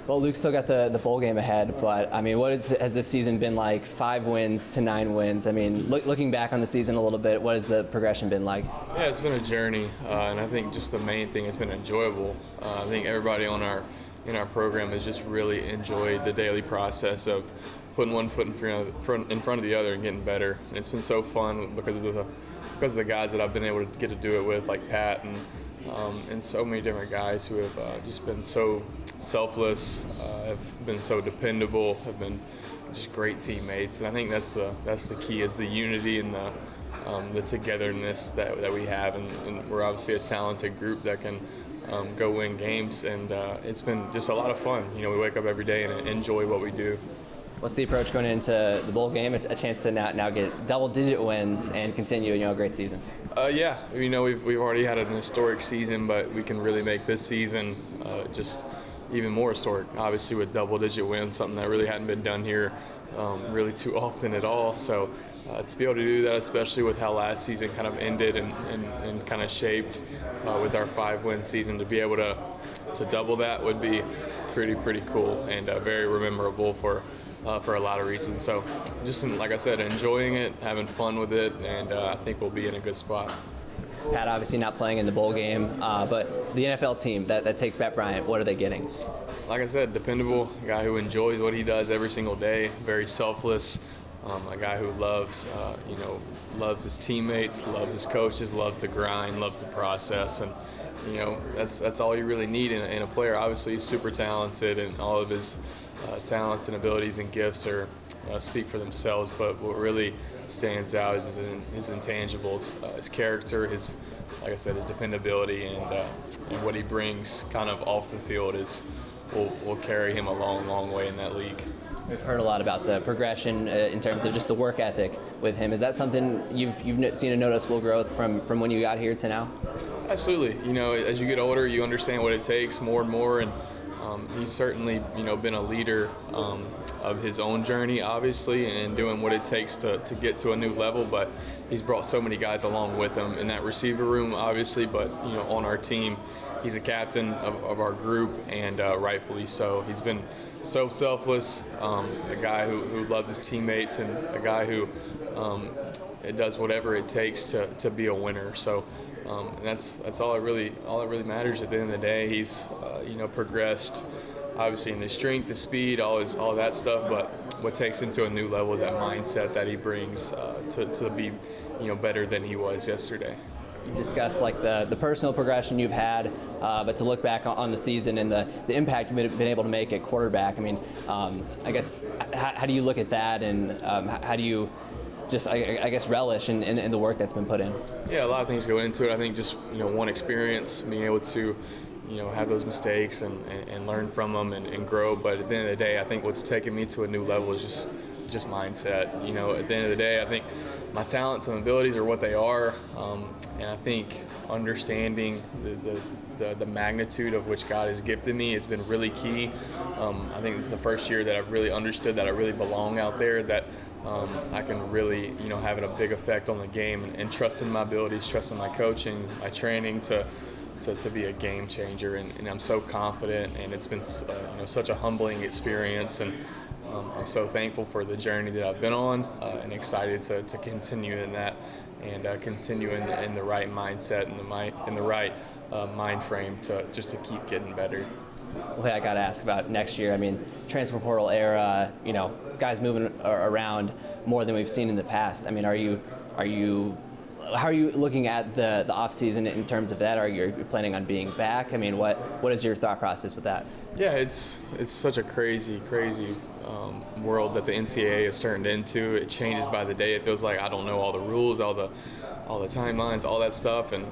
Well, Luke's still got the bowl game ahead, but I mean, has this season been like? 5 wins to 9 wins. I mean, looking back on the season a little bit, what has the progression been like? Yeah, it's been a journey, and I think just the main thing has been enjoyable. I think everybody in our program has just really enjoyed the daily process of putting one foot in front of the other and getting better. And it's been so fun because of the guys that I've been able to get to do it with, like Pat and so many different guys who have just been so selfless, have been so dependable, have been just great teammates. And I think that's the key, is the unity and the togetherness that we have. And we're obviously a talented group that can go win games. And it's been just a lot of fun. You know, we wake up every day and enjoy what we do. What's the approach going into the bowl game? A chance to now get double-digit wins and continue, a great season. Yeah, we've already had an historic season, but we can really make this season just even more historic. Obviously, with double-digit wins, something that really hadn't been done here really too often at all. So to be able to do that, especially with how last season kind of ended and kind of shaped with our 5-win season, to be able to double that would be pretty cool and very memorable for a lot of reasons. So just, like I said, enjoying it, having fun with it, and I think we'll be in a good spot. Pat obviously not playing in the bowl game, but the NFL team that takes Pat Bryant, what are they getting? Like I said, dependable, a guy who enjoys what he does every single day, very selfless, a guy who loves his teammates, loves his coaches, loves the grind, loves the process, and that's all you really need in a player. Obviously, he's super talented, and all of his talents and abilities and gifts speak for themselves. But what really stands out is his intangibles, his character, like I said, his dependability, and what he brings kind of off the field will carry him a long way in that league. We've heard a lot about the progression in terms of just the work ethic with him. Is that something you've seen a noticeable growth from when you got here to now? Absolutely. As you get older, you understand what it takes more and more, and he's certainly been a leader of his own journey, obviously, and doing what it takes to get to a new level. But he's brought so many guys along with him in that receiver room, obviously, but on our team, he's a captain of our group, and rightfully so. He's been so selfless, a guy who loves his teammates, and a guy who does whatever it takes to be a winner. So that's all that really matters at the end of the day. He's progressed obviously in his strength, his speed, all that stuff, but what takes him to a new level is that mindset that he brings to be better than he was yesterday. You discussed like the personal progression you've had, but to look back on the season and the impact you've been able to make at quarterback, I mean, I guess how do you look at that, and how do you just I guess relish in the work that's been put in? Yeah, a lot of things go into it. I think just one experience, being able to have those mistakes and learn from them and grow. But at the end of the day, I think what's taken me to a new level is just mindset. At the end of the day, I think my talents and abilities are what they are, and I think understanding the magnitude of which God has gifted me has been really key. I think this is the first year that I've really understood that I really belong out there, that I can really have a big effect on the game, and trusting my abilities, trusting my coaching, my training to be a game changer, and I'm so confident, and it's been such a humbling experience, and I'm so thankful for the journey that I've been on, and excited to continue in that, and continue in the right mindset and the right mind frame to keep getting better. Well, hey, I got to ask about next year. I mean, transfer portal era, guys moving around more than we've seen in the past. I mean, how are you looking at the off season in terms of that? Are you planning on being back? I mean, what is your thought process with that? Yeah, it's such a crazy world that the NCAA has turned into. It changes by the day. It feels like I don't know all the rules, all the timelines, all that stuff, and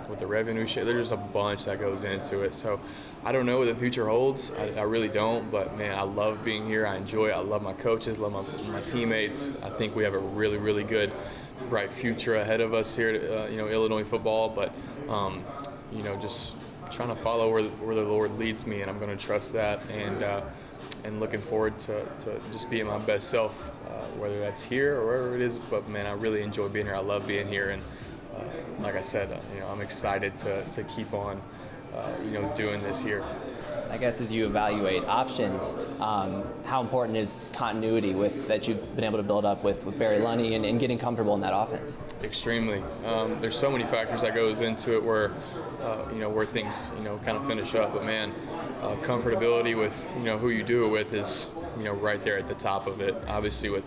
with the revenue share, there's just a bunch that goes into it. So I don't know what the future holds. I really don't. But man, I love being here. I enjoy it. I love my coaches, love my teammates. I think we have a really good, bright future ahead of us here at Illinois football. But just trying to follow where the Lord leads me, and I'm going to trust that. And looking forward to just being my best self, whether that's here or wherever it is. But man, I really enjoy being here. I love being here, and like I said, I'm excited to keep on, doing this here. I guess as you evaluate options, how important is continuity that you've been able to build up with Barry Lunny and getting comfortable in that offense? Extremely. There's so many factors that goes into it where where things kind of finish up. But man, comfortability with who you do it with is right there at the top of it. Obviously with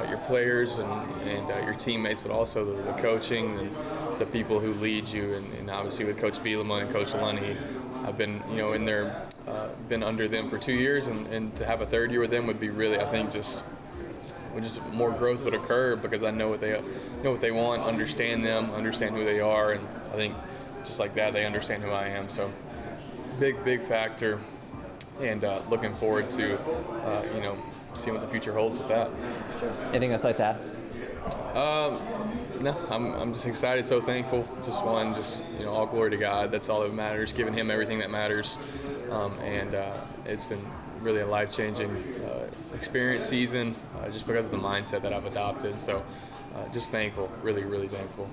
your players and your teammates, but also the coaching and the people who lead you, and obviously with Coach Bielema and Coach Lunny. I've been in there, been under them for 2 years, and to have a third year with them would be really, I think, just more growth would occur because I know what they want, understand them, understand who they are, and I think just like that they understand who I am. So big factor, and looking forward to seeing what the future holds with that. Anything else I'd like to add? No, I'm just excited, so thankful. Just all glory to God. That's all that matters. Giving Him everything that matters, and it's been really a life-changing experience season, just because of the mindset that I've adopted. So, just thankful, really thankful.